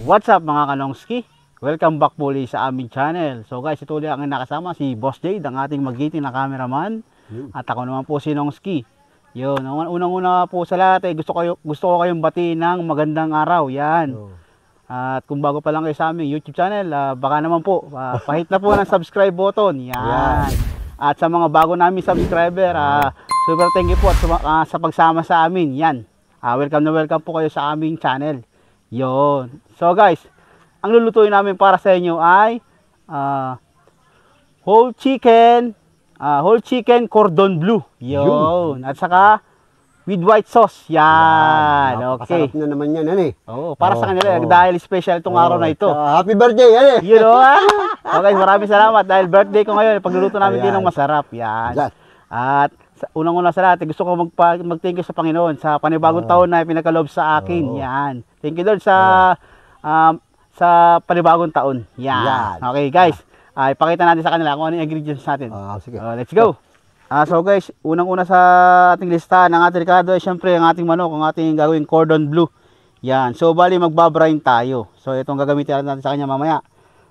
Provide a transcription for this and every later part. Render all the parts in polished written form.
What's up mga kanongski? Welcome back muli sa aming channel. So guys, ito ulit ang nakasama si Boss Jade, ang ating magiting na cameraman. At ako naman po si Nongski. Yun, unang-una po sa lahat gusto ko kayong batiin ng magandang araw. Yan. At kung bago pa lang kayo sa aming YouTube channel, baka naman po pahit na po ng subscribe button. Yan. At sa mga bago namin subscriber, super thank you po at sa pagsama sa amin. Yan. Welcome na welcome po kayo sa aming channel. Yon. So guys, ang lulutuin namin para sa inyo ay whole chicken cordon bleu. Yon. At saka with white sauce. Yan. Okay. Napakasarap na naman yan, ano eh. Para sa kanila dahil special itong araw na ito. Happy birthday, ano eh. You know, okay, maraming salamat dahil birthday ko ngayon. Pagluluto namin din ng masarap. Yan. At unang-una sa lahat, gusto ko mag-thank you sa Panginoon sa panibagong taon na pinagkaloob sa akin. Yan. Thank you Lord sa panibagong taon. Yan. Okay guys, ipakita natin sa kanila kung ano yung ingredients natin. Sige. Let's go. So guys, unang-una sa ating listahan ng ating Ricardo ay syempre ang ating manok, ang ating gagawing cordon bleu. Yan. So bali magbabrine tayo. So itong gagamitin natin sa kanya mamaya.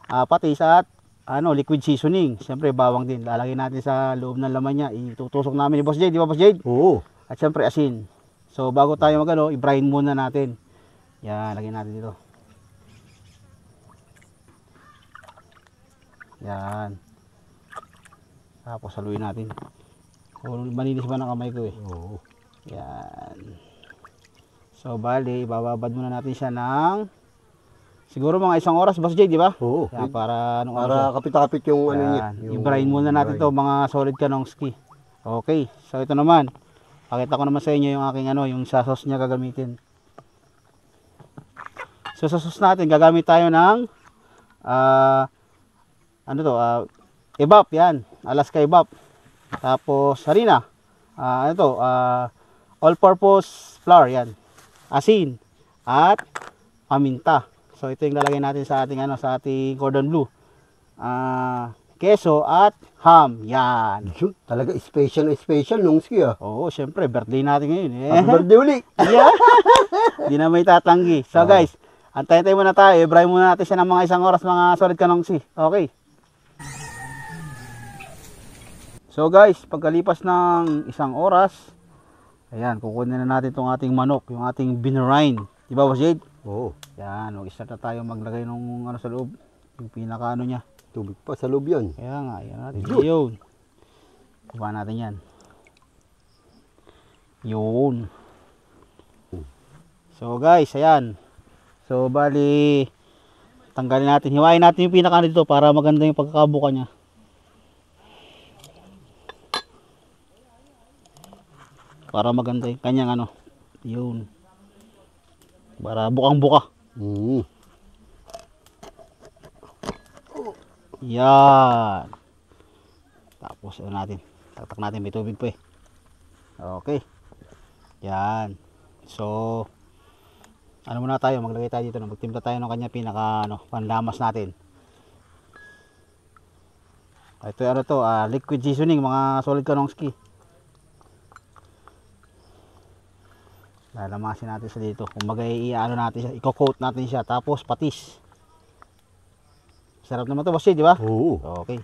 Patis at liquid seasoning. Siyempre bawang din. Lalagay natin sa loob ng laman niya. Itutusok namin ni Boss Jade, di ba Boss Jade? Oo. At siyempre asin. So bago tayo i-brine muna natin. Yan, lagyan natin dito. Yan. Tapos haluin natin. Malinis ba ng kamay ko eh? Oo. Yan. So bali, ibababad muna natin siya ng siguro mga 1 oras, Boss Jade, di ba? Oo. Yan, para kapit-kapit yung ano niya. I-brine muna natin to mga solid kanongski. Okay. So ito naman. Pakita ko naman sa inyo yung aking yung sa sauce niya gagamitin. So sa sauce natin gagamit tayo ng ebap yan. Alaska ebap. Tapos harina. All-purpose flour yan. Asin at paminta. So ito yung lalagay natin sa ating sa ating cordon bleu. Keso at ham. Yan. Talaga special Nongski ah. Oo, syempre birthday natin ngayon eh. Happy birthday uli. Yeah. Hindi na may tatanggi. So guys, antay-antay muna tayo. I-brine muna natin siya ng mga 1 oras mga solid kanongsi. Okay. So guys, pagkalipas ng 1 oras, ayan, kukunin na natin itong ating manok, yung ating binrine. Di ba, Boss Jade? Oo. Yan, mag-start na tayo maglagay ng sa loob. Yung pinaka niya. Tubig pa sa loob yan. Kaya nga, yan natin. Yun. Kuha natin yan. Yun. So guys, ayan. So bali, tanggalin natin. Hiwain natin yung pinaka dito para maganda yung pagkakabuka niya. Para maganda yung kanyang yun. Para bukang-buka. Yan. Tapos natin. Taktak natin, may tubig pa eh. Okay. Yan. So, muna tayo, maglagay tayo dito. Magtimpla tayo ng kanya pinaka panlamas natin. Ito liquid seasoning mga solid kanongski. Lalamasin natin sa dito. Kumbaga natin siya, i-coat natin siya tapos patis. Sarap naman 'to, Boss Jade, di ba? Oo. Okay.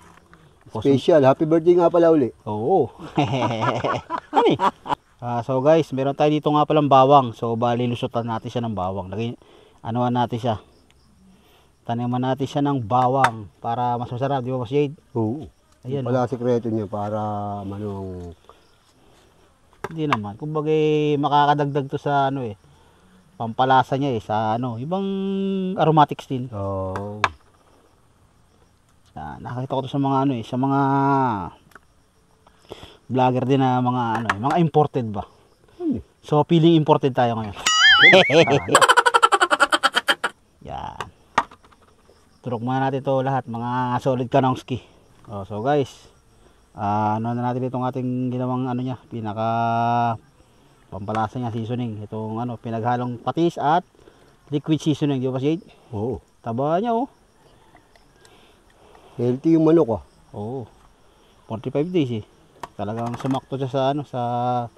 Special. Happy birthday nga pala uli. Oo. So guys, meron tayo dito nga palang bawang. So bali lusutan natin siya ng bawang. Natin siya. Taniman natin siya ng bawang para mas masarap, di ba, Boss Jade? Oo. Ayan. Wala sikreto niya para hindi naman. Kumbaga makakadagdag to sa pampalasa niya sa ibang aromatics din. Oo. Nakakita ko to sa mga sa mga vlogger din na mga imported ba. So feeling imported tayo ngayon. Yan. Turok muna natin to lahat mga solid kanongski. So guys, na natin itong ating ginawang pinaka pampalasa niya, seasoning. Itong pinaghalong patis at liquid seasoning, di ba, Jade? Oo. Taba niya Healthy yung manok ah. Oo. 45 days eh. Talagang sumakto siya sa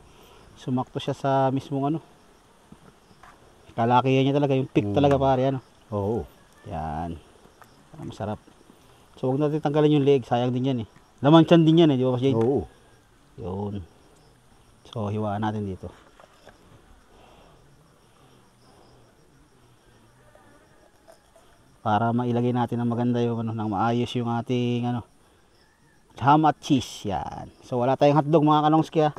sumakto siya sa mismong kalakihan niya talaga, yung peak talaga pare Oo. Yan. Masarap. So, huwag natin tanggalin yung leg. Sayang din yan eh. Laman tiyan din yan eh. Di ba, Boss Jade? Oo. Yun. So, hiwaan natin dito. Para mailagay natin ng maganda yung ano, nang maayos yung ating ano, ham at cheese. Yan. So, wala tayong hotdog mga kalongski ha.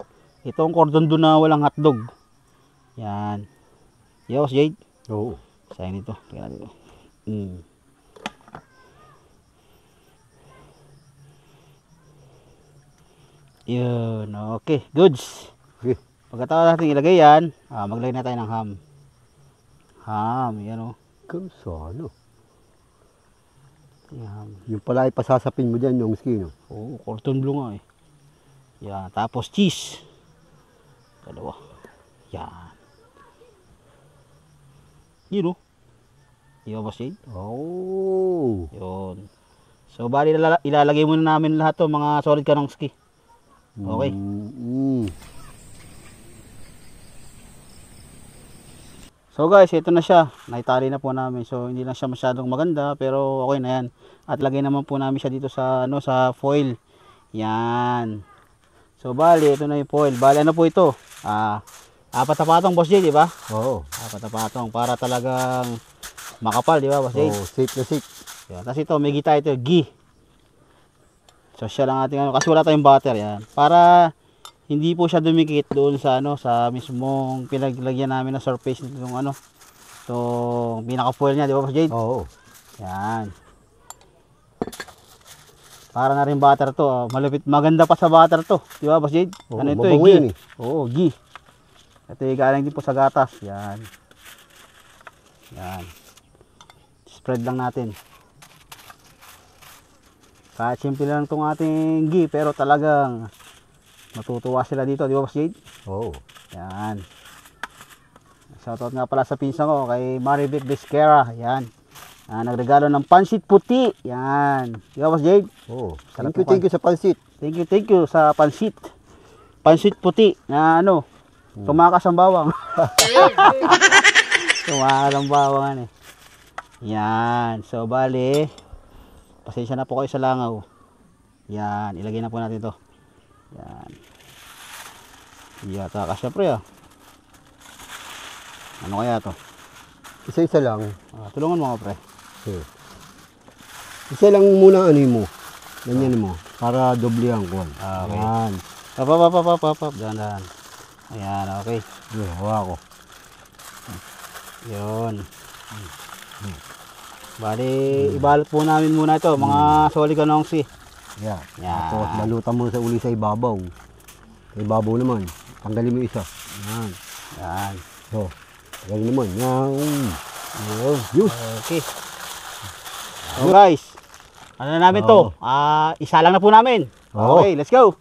Ito ang cordon bleu na walang hotdog. Yan. Yo, Boss Jade. Oo. Sayang dito. Tingnan natin ito. Yun. Okay. Goods. Okay. Pagkatapos natin ilagay yan, maglagay na tayo ng ham. Ham. Yan o. Ano? Yan. Yung pala ipasasapin mo dyan yung skin. No? Oo. Cordon bleu nga eh. Yan. Tapos cheese. Dalawa. Yan. Yun o. Di ba, Boss Jade? Oh. Yun. So, bali ilalagay muna namin lahat to mga solid kanongski. Okay. So guys, ito na siya. Naitali na po namin. So, hindi lang siya masyadong maganda, pero okay na yan. At lagay naman po namin siya dito sa ano, sa foil. Yan. So, bali ito na yung foil. Bali ano po ito? Apat na patong, Boss Jade, di ba? Oo. Apat na patong para talagang makapal, di ba, Boss Jade? Oo, safe na safe. Yan. Tapos ito, may gita ito, ghee. So siya lang ating ano, kasi wala tayong butter yan. Para hindi po siya dumikit doon sa ano, sa mismong pinaglagyan namin na surface nitong ano. So, pinaka-foil niya, di ba, Boss Jade? Oo. Yan. Para na rin butter to. Malupit, maganda pa sa butter to. Di ba, Boss Jade? Oo, Ano ito, mabango ghee. yan eh. Oo, ghee. Ito yung galing din po sa gatas. Yan. Yan. Spread lang natin. Kahit simple lang itong ating ghee, pero talagang matutuwa sila dito, di ba, Boss Jade? Oo. Yan. Shoutout nga pala sa pinsan ko, kay Maribeth Bisquera. Yan. Nagregalo ng pansit puti. Yan. Di ba, Boss Jade? Oo. Sarap Thank you sa pansit. Thank you sa pansit. Pansit puti na ano, tumakas ang bawang. Tumakas ang bawang eh. Yan. So, bali, pasensya na po kayo sa langaw. Yan. Ilagay na po natin ito. Yan. Yata ka syempre ah. Ano kaya to? Isa-isa lang. Tulungan mo ako, pre. Okay. Isa lang muna ano mo. Ganyan mo. Para doble ang kuwan. Okay. Yan. Pap. Dahan. Ayan, okay. Yan, hawa ko. Yun. Bali, ibalot po namin muna ito, mga solid kanongsi. Yan. Yan. Tapos balutan mo sa uli sa ibabaw. Sa ibabaw naman. Tanggalin mo isa. Yan. Yan. So, tanggalin naman. Yan. Yun. Yus. Okay. So guys, ano na namin to? Isa lang na po namin. Oo. Okay, let's go.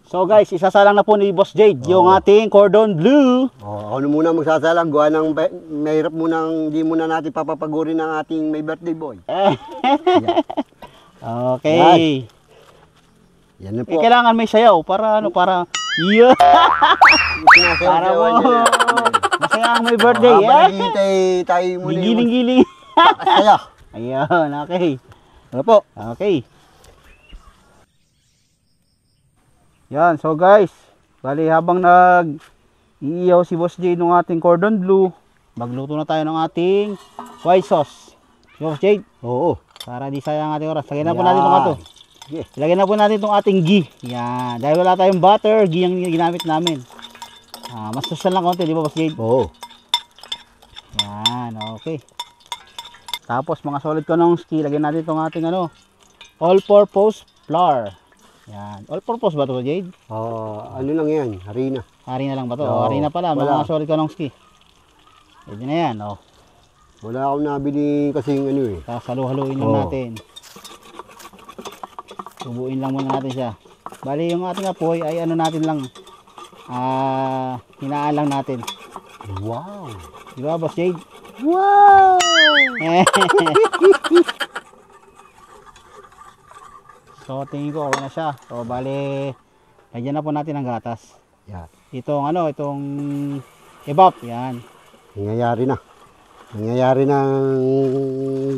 So guys, isasalang na po ni Boss Jade yung ating cordon bleu. Oh, ako na muna magsasalang. Gawa ng mahirap munang di muna natin papapagurin ng ating may birthday boy. Okay. Yan na po. Kailangan may sayaw para ano, para yeah. Para mo. Masaya ang may birthday. Habang naghihintay tayo muna. Giling-giling. Kaya. Ayun, okay. Ano po? Okay. Yan, so guys, bali habang nag-iiyaw si Boss Jade ng ating cordon bleu, magluto na tayo ng ating white sauce. Si Boss Jade? Oo. Para di sayang ating oras. Lagyan na po natin itong ato. Yeah. Ilagyan na po natin itong ating ghee. Yan. Dahil wala tayong butter, ghee ang ginamit namin. Mas social lang konti, di ba, Boss Jade? Oo. Yan, okay. Tapos mga solid kanongski, lagyan natin itong ating ano, all-purpose flour. Yan. All-purpose ba ito, Jade? Ano lang yan? Harina. Harina lang ba ito? Oo. Harina pala, Wala. mga solid kanongski. Pwede na yan, oh. Wala akong nabili kasing ano eh. Sasalu-haluin lang Oo. natin. Subuin lang muna natin siya. Bali yung ating apoy ay ano natin lang. Hinaan lang natin. Wow. Di ba, Boss Jade? Wow! So tingin ko okay na siya. So bali, lagyan na po natin ng gatas. Yan. Itong ano, itong evap, yan. Nangyayari na. Nangyayari ng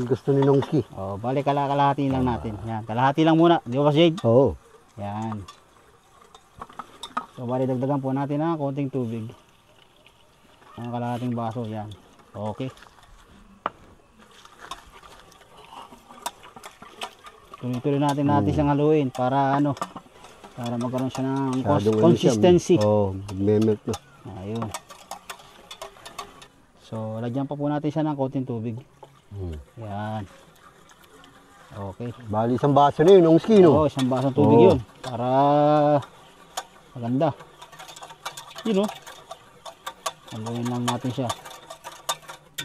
gusto ni Nongski. Oh, bali kalahati lang natin. Yan, kalahati lang muna. Di ba, Boss Jade? Oo. Yan. So, bali dagdagan po natin ng konting tubig. Ang kalahating baso, yan. Okay. Tuloy-tuloy natin siyang haluin para ano, para magkaroon siya ng consistency. Oo, magme-melt na. Ayun. So, lagyan pa po natin siya ng konting tubig. Yan. Okay. Bali, isang baso na yun, Nongski, no? Oo, isang basong tubig Oo. yun. Para maganda. Yun, oh. Haluin lang natin siya.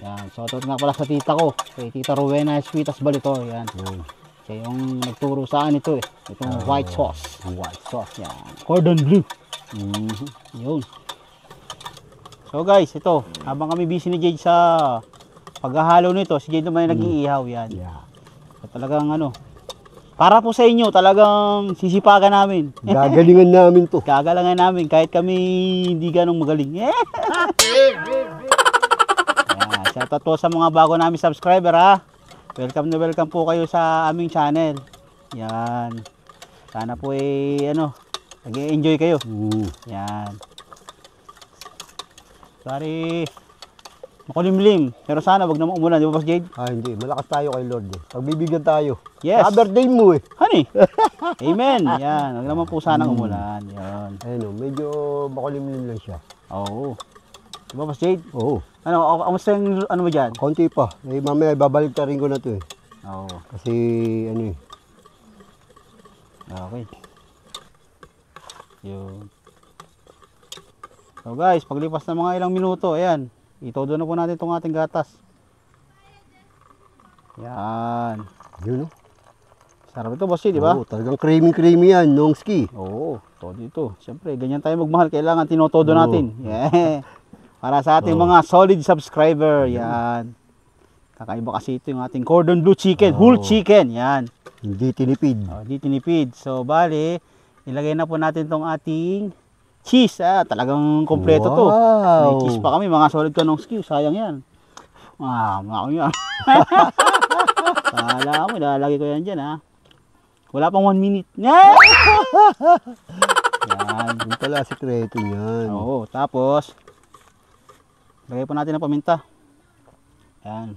Yan. So, ito nga pala sa tita ko. Kay Tita Rowena Esquitas Balitor. Yan. Siya yung nagturo sa akin ito eh. Itong white sauce. White sauce. Yan. Cordon bleu. Yun. So guys, ito. Habang kami busy ni Jade sa paghahalo nito, si Jade naman yung nag-iihaw. Yan. Yeah. So, talagang ano. Para po sa inyo, talagang sisipagan namin. Gagalingan namin to. Kagalangan namin kahit kami hindi ganong magaling. Shoutout po sa mga bago namin subscriber ha. Welcome na welcome po kayo sa aming channel. Yan. Sana po ano, nag-enjoy kayo. Yan. Sorry. Makulimlim. Pero sana wag naman umulan, di ba, Boss Jade? Hindi. Malakas tayo kay Lord eh. Pagbibigyan tayo. Yes. Sa birthday mo eh. Honey. Amen. Yan. Wag naman po sanang umulan. Yan. Ayun o, medyo makulimlim lang siya. Oo. Di ba, Boss Jade? Oo. Ano, kamusta yung ano mo dyan? Konti pa. Eh, mamaya babalik ta rin ko na to eh. Oo. Kasi ano eh. Okay. Yun. So guys, paglipas ng mga ilang minuto, ayan. Itodo na po natin itong ating gatas. Yan. Yun o. Sarap ito, Boss, di ba? Oo, talagang creamy yan, Nongski. Oo, todo ito. Siyempre, ganyan tayo magmahal. Kailangan tinotodo natin. Yeah. Para sa ating mga solid subscriber. Yan. Kakaiba kasi ito yung ating cordon bleu chicken. Whole chicken. Yan. Hindi tinipid. Hindi tinipid. So, bali, ilagay na po natin itong ating cheese. Talagang kompleto to. May cheese pa kami. Mga solid ka ng skill. Sayang yan. Mga yan. Kala mo, lalagay ko yan dyan ha. Wala pang 1 minute. Yan. Yung pala, sikreto yan. Oo, tapos, lagay po natin ng paminta. Yan.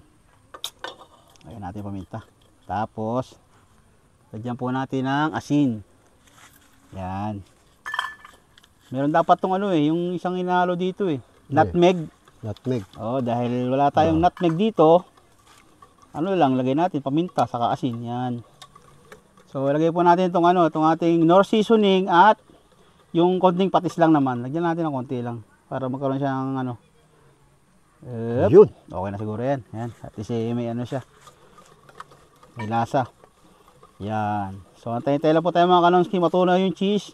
Lagyan natin paminta. Tapos, lagyan po natin ng asin. Yan. Meron dapat tong ano eh, yung isang inahalo dito eh. Nutmeg. Nutmeg. Oh, dahil wala tayong nutmeg dito, ano lang, lagay natin paminta saka asin. Yan. So, lagay po natin itong ano, itong ating Knorr seasoning at yung konting patis lang naman. Lagyan natin ng konti lang para magkaroon siya ng ano. Yun. Okay na siguro yan. Yan. At least may ano siya. May lasa. Yan. So, antayin-tayin lang po tayo mga kanonski. Matunaw yung cheese.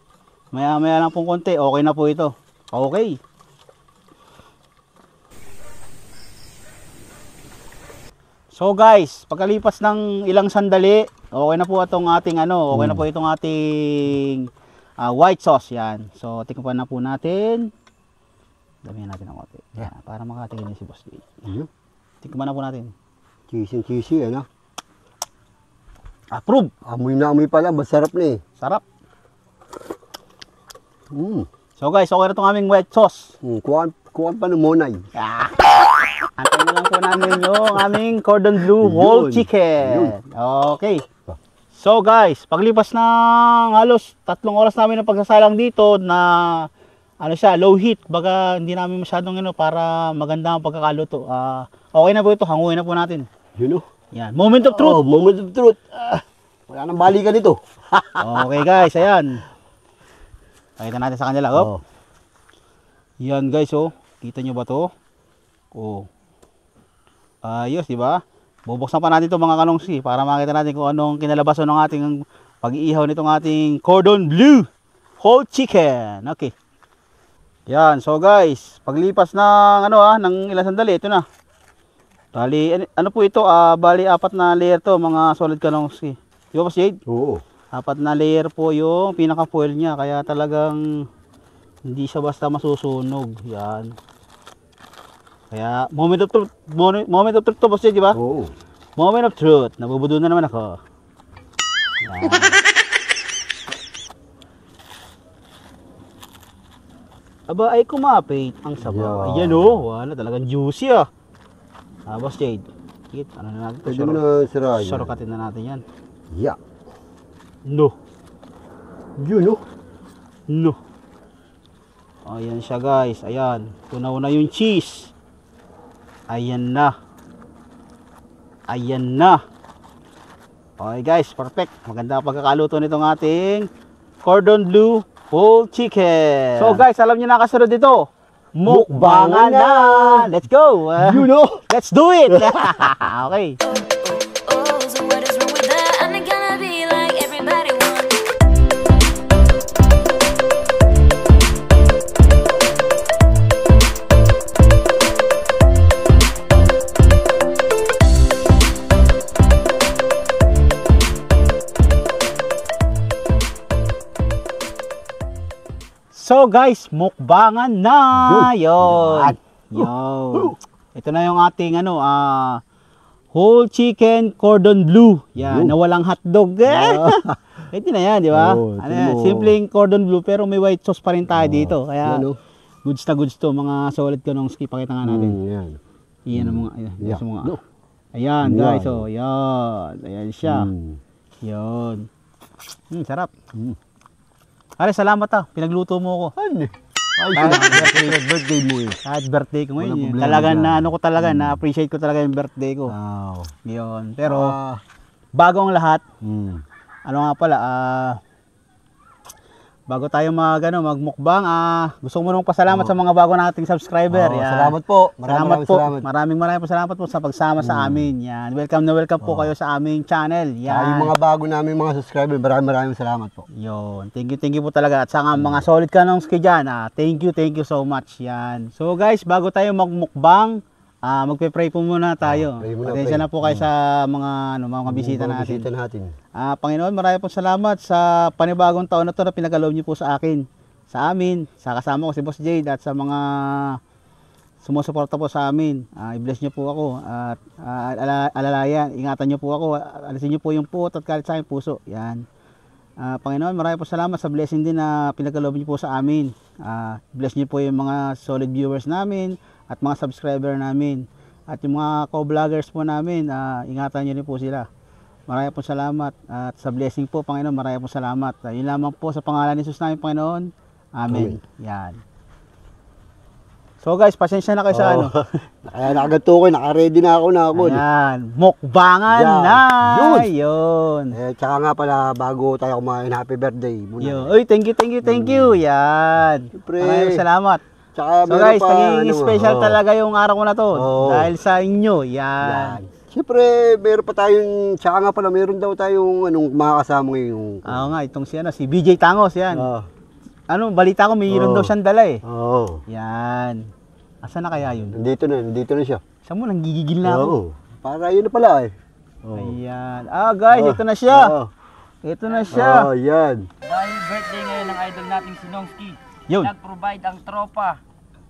Maya-maya lang pong konti. Okay na po ito. Okay. So guys, pagkalipas ng ilang sandali, okay na po itong ating ano, okay na po itong ating white sauce. Yan. So, tikman na po natin. Damihan natin ng konti. Yan, para makatingin si Boss Jade. Tikman na po natin. Cheesy, ano? Approve! Amoy na amoy pala, masarap na eh. Sarap. So guys, okay na itong aming white sauce. Kuhaan pa ng monay. Antayin na lang po namin yung aming cordon bleu whole chicken. Okay. So guys, paglipas ng halos 3 oras namin ng pagsasalang dito na ano siya, low heat, baga hindi namin masyadong ano para maganda ang pagkakaluto. Okay na po ito, hanguin na po natin. Yun o. Yan, moment of truth. Moment of truth. Wala nang balikan ito. Okay guys, ayan. Pakita natin sa kanila. Yan guys, kita nyo ba to? Ayos, di ba? Bubuksan pa natin itong mga kanongsi para makita natin kung anong kinalabasan ng ating pag-iihaw nitong ating cordon bleu whole chicken. Okay. Yan, so guys, paglipas ng ng ilang sandali, ito na. Bali, ano po ito? Bali, 4 na layer to, mga solid kanongsi. Di ba, Boss Jade? Oo. 4 na layer po yung pinaka-foil niya, kaya talagang hindi siya basta masusunog. Yan. Kaya, moment of truth to, Boss Jade, di ba? Oo. Moment of truth. Nabubudo na naman ako. Yan. Aba, ay kumapit ang sabaw. Yeah. Ayan o. Wala, talagang juicy ah. Boss Jade. Kit, ano na natin? Pwede mo na sirayan. Sarokatin na natin yan. Yeah. No. Yun, no? No. Ayan siya guys. Ayan. Una-una yung cheese. Ayan na. Ayan na. Okay guys, perfect. Maganda ang pagkakaluto nitong ating cordon bleu whole chicken. So guys, alam niyo na kasunod dito. Mukbangan na. Let's go. You know? Let's do it. Okay. Oh, so what is wrong with that? I'm not gonna be like everybody wants. So guys, mukbangan na. Yon. Ito na yung ating ano, whole chicken cordon bleu. Yan, na walang hotdog. Ito na yan, di ba? Oh, Ano yan, simpleng cordon bleu pero may white sauce pa rin tayo dito. Kaya Yan, oh. goods na goods to, mga solid Kanongski. Pakita nga natin. Yan. Iyan ang mga, ayan, Yeah. mga. No. Ayan Yan. guys, oh, yan. Ayan siya. Mm. Yun. Sarap. Mm. Are, salamat pinagluto mo ako. Ano? Ay, birthday mo eh. Kahit birthday ko ngayon, Walang problema talagang dyan. na ano ko talaga, na-appreciate ko talaga yung birthday ko. Wow. Yun. Pero bago ang lahat, ano nga pala, bago tayo magmukbang, gusto ko munang pasalamat sa mga bago nating subscriber. Yan. Salamat po. Salamat po. Maraming po salamat po sa pagsama sa amin. Yan. Welcome na welcome po kayo sa aming channel. Yan. Yung mga bago namin mga subscriber, maraming salamat po. Yun. Thank you po talaga. At sa mga solid Kanongski dyan, thank you so much. Yan. So guys, bago tayo magmukbang, magpe-pray po muna tayo. pray muna, Pasensya pray. na po kayo sa mga mga bisita natin. Bisita natin. Panginoon, marami pong salamat sa panibagong taon na to na pinagaloob niyo po sa akin, sa amin, sa kasama ko si Boss Jade at sa mga sumusuporta po sa amin. I-bless niyo po ako at alalayan, ingatan niyo po ako, alisin niyo po yung puot at kalit sa aking puso. Yan. Panginoon, marami po salamat sa blessing din na pinagaloob niyo po sa amin. Bless niyo po yung mga solid viewers namin at mga subscriber namin. At yung mga co-vloggers po namin, ingatan niyo rin po sila. Marami po salamat at sa blessing po, Panginoon, marami po salamat. Yun lamang po sa pangalan ni Jesus namin, Panginoon. Amen. Yan. So guys, pasensya na kayo sa ano. Kaya nakaganto ko, naka-ready na ako. Ayan, mukbangan Yan. na. Yun. Yun. Tsaka nga pala, bago tayo kumain, happy birthday muna. Yun. Uy, thank you. Yan. Siyempre. Maraming salamat. Tsaka So meron guys, pa, naging special talaga yung araw ko na to. Oo. Dahil sa inyo. Yan. Yan. Siyempre, meron pa tayong, tsaka nga pala, meron daw tayong makakasama ngayong. Oo nga, itong si BJ Tangos, yan. Ano, balita ko, mayroon daw siyang dala eh. Oo. Yan. Asa na kaya yun? Nandito na siya. Saan mo, nanggigigil na ako. Oo. Para yun na pala eh. Ayan. Guys, ito na siya. Oo. Ito na siya. Yan. Dahil birthday ngayon ng idol nating si Nongski, Yun. nag-provide ang tropa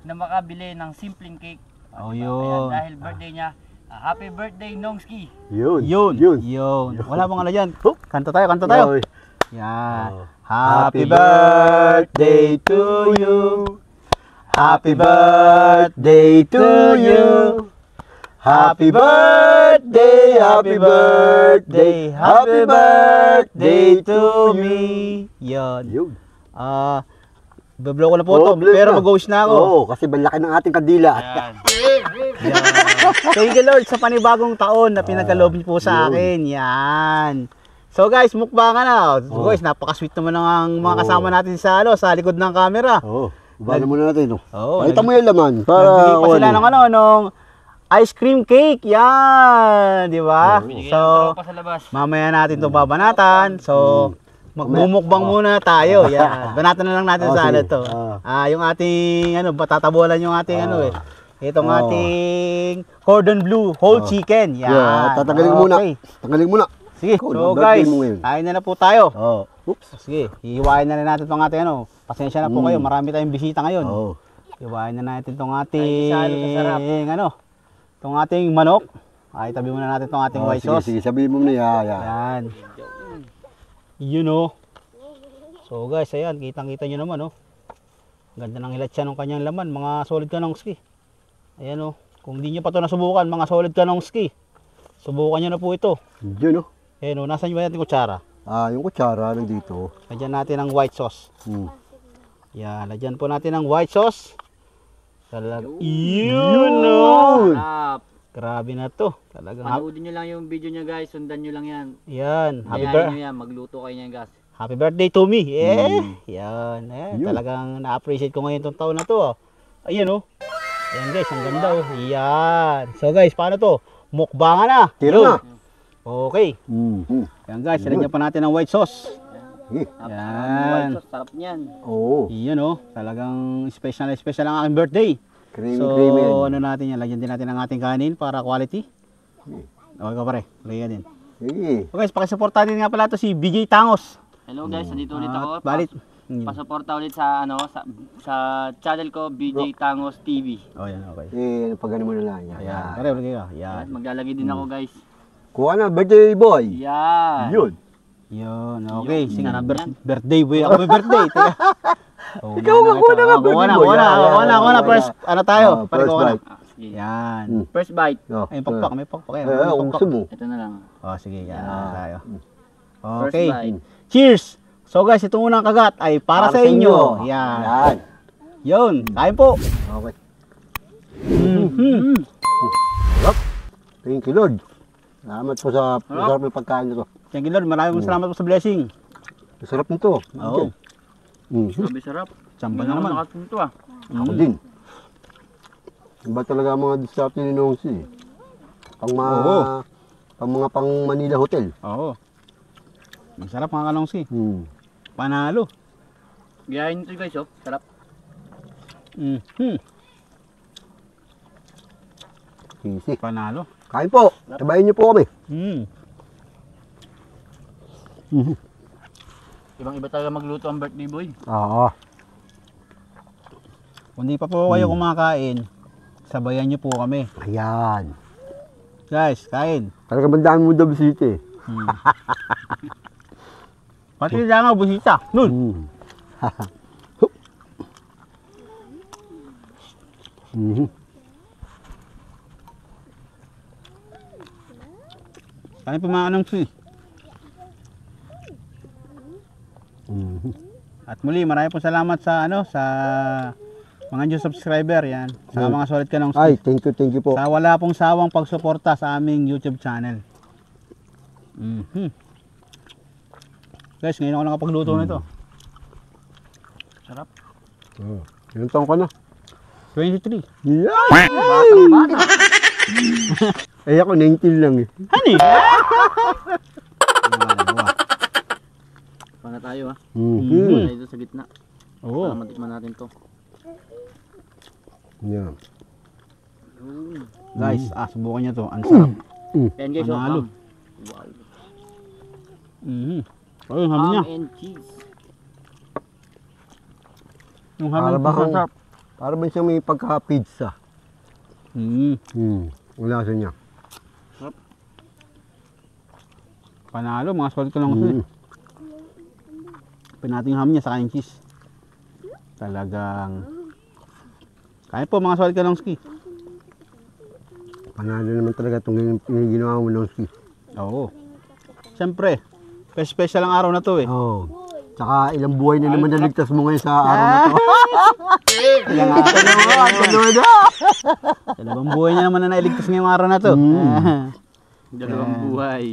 na makabili ng simpleng cake. Oh, Ayan, yun. dahil birthday niya, happy birthday Nongski. Yun. Yun. Wala bang ano dyan? Kanta tayo. Yun. Yan. Oh. Happy birthday to you. Happy birthday to you. Happy birthday, happy birthday, happy birthday to me. Yan. Yun. Bablow ko na po to, bless pero na. mag-host na ako. Oo, kasi balaki ng ating kandila. Ayan. Thank you Lord sa panibagong taon na pinagaloob niyo po sa akin. Yan. So guys, mukbangan na. So guys, napaka-sweet naman ng mga kasama natin sa sa likod ng camera. Oo. Ibahan muna natin. Oo. Pakita mo yung laman. Nagbigay pa sila ng nung ice cream cake. Yan, di ba? Binigay ng So, tropa sa labas. mamaya natin 'to babanatan. So, magmumukbang muna tayo. Yan. Banatan na lang natin sa sige. to. Yung ating patatabolan yung ating itong ating cordon bleu whole chicken. Yan. Yeah, tatanggalin mo muna. Okay. Tanggalin muna. Sige. Cool, So birthday guys, mo ngayon. kain na po tayo. Oo. Oops. Sige, hihiwain na rin natin itong ating Pasensya na po kayo, marami tayong bisita ngayon. Oo. Iwain na natin itong Ay, isalo sa sarap. ating, ano, itong ating manok. Ay, tabi muna natin itong ating white sige, sauce. sige, sabihin mo na yan. Yan. Yun o. So guys, ayan, kitang-kita nyo naman o. Ganda ng hilatsya ng kanyang laman, mga solid kanongski. Ayan o. Kung di nyo pa ito nasubukan, mga solid kanongski, subukan nyo na po ito. Yun, oh. Ayan o, nasan nyo ba natin kutsara? Yung kutsara nandito. Lagyan natin ng white sauce. Hmm. Yan, lagyan po natin ng white sauce. Yun o. Sarap. Grabe na to. Talagang Panoodin nyo lang yung video nyo guys, sundan nyo lang yan. yan. Hayain nyo yan, magluto kayo niyan guys. Happy birthday to me. Yan. Yun. Talagang na-appreciate ko ngayon itong taon na to. Oh. Ayan oh. Ayan guys, ang ganda oh. Yan. So guys, paano to? Mukbangan na. Tira Yun. na. Okay. Ayan guys, lagyan pa natin ng white sauce. Yan. Sarap niyan. Oo. Yan oh. Talagang special ang aking birthday. Creamy, So, creamy yan. ano natin yan? Lagyan din natin ng ating kanin para quality. Okay ka pare. Lagyan din. Sige. So guys, pakisuportahan din nga pala to si BJ Tangos. Hello guys, nandito ulit ako. Balit. Pasuporta ulit sa sa channel ko BJ Tangos TV. Oh, yan, okay. Pagano mo na lang. Ayan, Yan. pare, ulit ka. Yan. Maglalagay din ako guys. Kuha na, birthday boy. Yan. Yun. Yun, okay. Yun, Sige, sarap yan. birthday boy. Ako may birthday. Teka. Oh, Ikaw nga, kuha na nga, birthday boy. Kuha na. First, ano tayo? Pare, First kuha na. bite. Sige. Yan. First bite. Oh, Ay, pakpak. May pakpak. Ayan, Eh, may kung pakpak. gusto mo. Ito na lang. Oh, sige. Yan. Tayo. First Okay. bite. Cheers! So guys, itong unang kagat ay para sa inyo. Yan. Yan. Yun. Kain po. Okay. Mhm. Sarap. Thank you, Lord. Salamat po sa masarap ng pagkain nito. Thank you Lord. Maraming salamat po sa blessing. Masarap nito. Oo. Sabi sarap. Sambal Hindi na naman. nakapunto ah. Ako din. Iba talaga ang mga diskarte ni Nongsi. Oo. Pang mga pang Manila Hotel. Oo. Masarap mga kalongsi. Panalo. Gayahin nito guys oh. Sarap. Mhm. Sisi. Panalo. Kain po. Sabayin niyo po kami. Ibang-iba talaga magluto ang birthday boy. Oo. Kung di pa po kayo kumakain, sabayan niyo po kami. Ayan. Guys, kain. Talaga bandaan mo daw bisita eh. Pati lang nga busita. Nun. Kain po mga kalongsi. At muli, maraming po salamat sa sa mga new subscriber yan, sa mga solid kalongsi. Ay, thank you po. Sa wala pong sawang pagsuporta sa aming YouTube channel. Guys, ngayon ako nakapagluto nito. Sarap. Ilang taon ka na? 23. Yan! Ay ako, 19 lang eh. Hani? Pana tayo ah. Mm-hmm. Tayo sa gitna. Oo. Para matikman natin to. Yan. Guys, subukan nyo to. Ang sarap. Ayan guys oh. Panalo. Wow. Oh, yung hamin niya. Ham and cheese. Yung Para hamin ba niya. Sarap. para ba siyang may pagka-pizza? Ang lasa niya. Panalo, mga solid kalongsi. Pinating yung hamin niya sa kanin cheese. Talagang kain po mga solid kalongsi. Panalo naman talaga itong ginawa mo ng ski. Oo. Siyempre, special ang araw na to eh. Oo. Tsaka ilang buhay na naman naligtas mo ngayon sa araw na to. Ilang araw. Dalawang buhay niya naman na nailigtas ngayong araw na to. Dalawang buhay.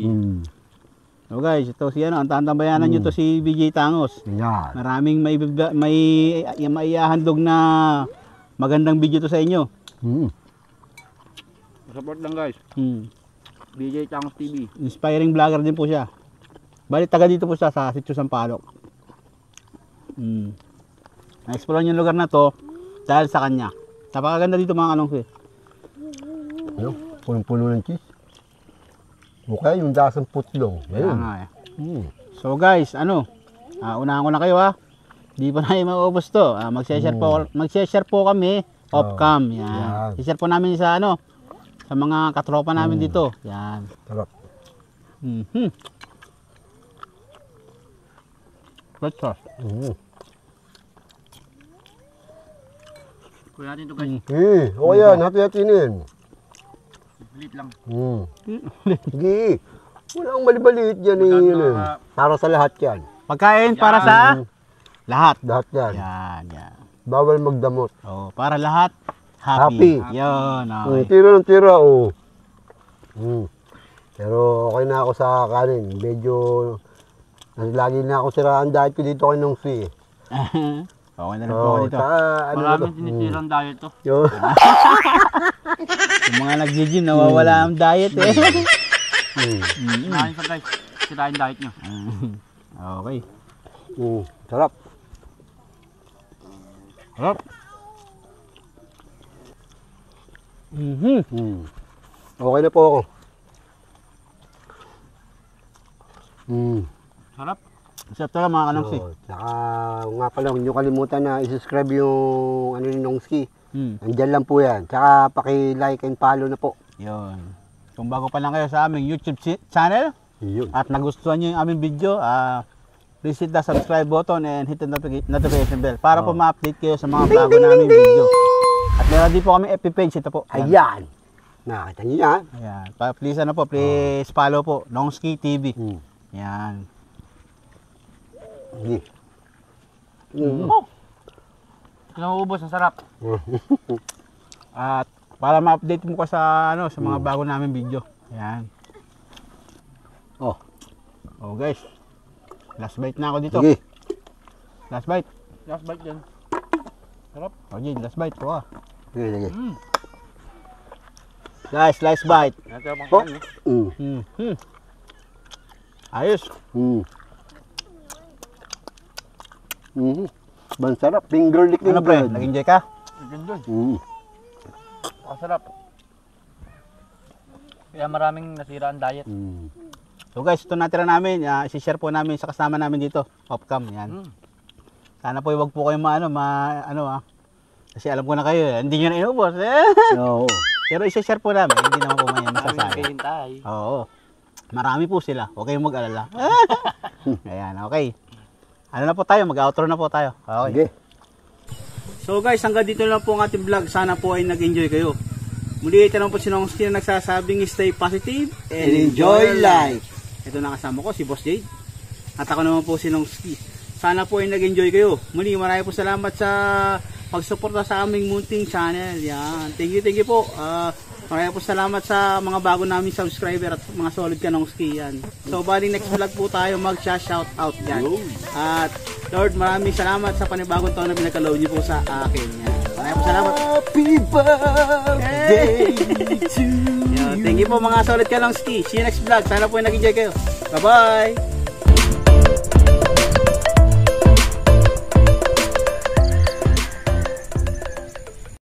So guys, ito si ang tantambayanan nyo to si BJ Tangos. Yan. Maraming may ihahandog na magandang video to sa inyo. Support lang guys. BJ Tangos TV. Inspiring vlogger din po siya. Bali taga dito po siya sa Sitio Sampaloc. Na-explore yung lugar na to dahil sa kanya. Napakaganda dito mga kalongsi. Ano? Punong-puno ng cheese. Mukha yung dasang putlong. Kaya Ayun. nga eh. So guys, unahan ko na kayo ha. Di pa namin maubos to. Mag-share po kami off cam. Yan. Yan. I-share po namin sa ano, sa mga katropa namin dito. Yan. Sarap. Red sauce. Kuya natin ito guys. Okay yan. Hati-hatinin. Lit lang. Sige. Walang mali-baliit yan eh. Para sa lahat yan. Pagkain para sa lahat. Lahat yan. Yan, yan. Bawal magdamot. Oh, para lahat Happy. happy. Yun, okay. Tira ng tira, oh. Pero okay na ako sa kanin. Medyo, lagi na ako siraan dahil ko dito kay Nong Sui. Okay na rin po ako dito. Ano na to? Maraming tinitirang diet to. Yun. Yung mga nag-gym, nawawala ang diet eh. Maraming pa guys. Sirain diet nyo. Okay. Sarap. Sarap. Okay na po ako. Sarap. Sarap talaga mga kanongsi. Saka nga pala, huwag nyo kalimutan na i-subscribe yung ano ni Nongski. Andyan lang po yan. Saka paki-like and follow na po. Yun. Kung bago pa lang kayo sa aming YouTube channel Yun. at nagustuhan nyo yung aming video, please hit the subscribe button and hit the notification bell para po ma-update kayo sa mga bago naming video. At meron din po kami FB page. Ito po. Ayan. Nakita nyo yan. Ayan. Please ano po, please follow po. Nongski TV. Yan. Sige. Naubos, ang sarap. At para ma-update mo ka sa ano sa mga bago namin video. Ayan. Oh guys. Last bite na ako dito. Sige. Last bite. Last bite din. Sarap. Okay, last bite po ah. Sige. Guys, last bite. Ito pang Oh. kanin. Ayos. Ban sarap. Finger licking Ano pre? bread. Nag-enjoy ka? Ganda. Mm. Sarap. Kaya maraming nasira ang diet. So guys, ito natira namin. I-share po namin sa kasama namin dito. Off-cam. Yan. Sana po wag po kayo kasi alam ko na kayo. Hindi nyo na inubos. Oo. Pero i-share po namin. Hindi naman po may Maraming masasaya. kahintay. Oo. Marami po sila. Huwag kayong mag-alala. Ayan, okay. Ano na po tayo? Mag-outro na po tayo. Okay. Sige. So guys, hanggang dito lang po ang ating vlog. Sana po ay nag-enjoy kayo. Muli ito naman po si Nongski na nagsasabing stay positive and enjoy life. Ito nakasama ko, si Boss Jade. At ako naman po si Nongski. Sana po ay nag-enjoy kayo. Muli, marami po salamat sa pagsuporta sa aming munting channel. Yan. Thank you po. Marami po salamat sa mga bago namin subscriber at mga solid ka Nongski. Yan. So, bali next vlog po tayo mag-shout out yan. At Lord, maraming salamat sa panibagong taon na pinagkaload niyo po sa akin. Yan. Maraming po salamat. Happy birthday to Yan. Thank you po mga solid ka Nongski. See you next vlog. Sana po ay nag-enjoy kayo. Bye-bye!